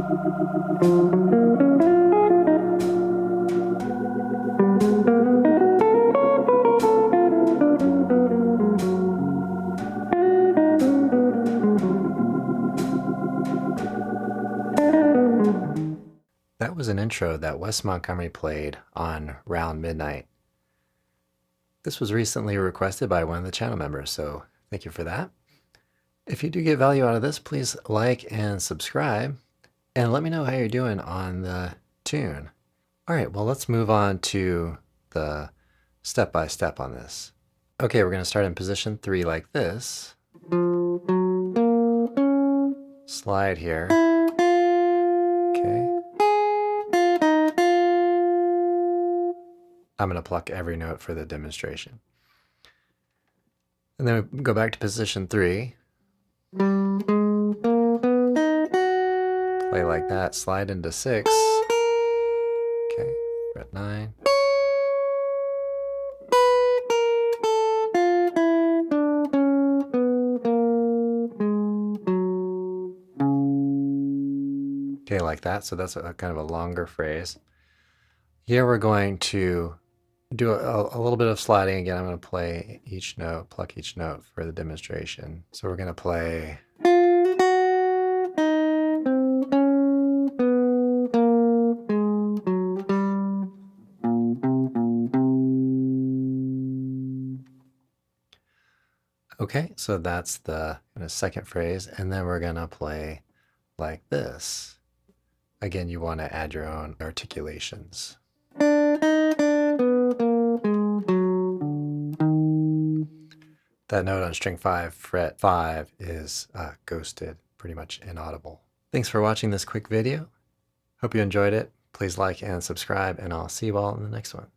That was an intro that Wes Montgomery played on Round Midnight. This was recently requested by one of the channel members, so thank you for that. If you do get value out of this, please like and subscribe, and let me know how you're doing on the tune. All right, well, let's move on to the step-by-step on this. Okay, we're going to start in position 3 like this. Slide here. Okay. I'm going to pluck every note for the demonstration. And then we go back to position 3. Play like that, slide into 6. Okay, fret 9. Okay, like that. So that's a kind of a longer phrase. Here we're going to do a little bit of sliding. Again, I'm going to play each note, pluck each note for the demonstration. So we're going to play. Okay, so that's the second phrase, and then we're going to play like this. Again, you want to add your own articulations. That note on string 5, fret 5 is ghosted, pretty much inaudible. Thanks for watching this quick video. Hope you enjoyed it. Please like and subscribe, and I'll see you all in the next one.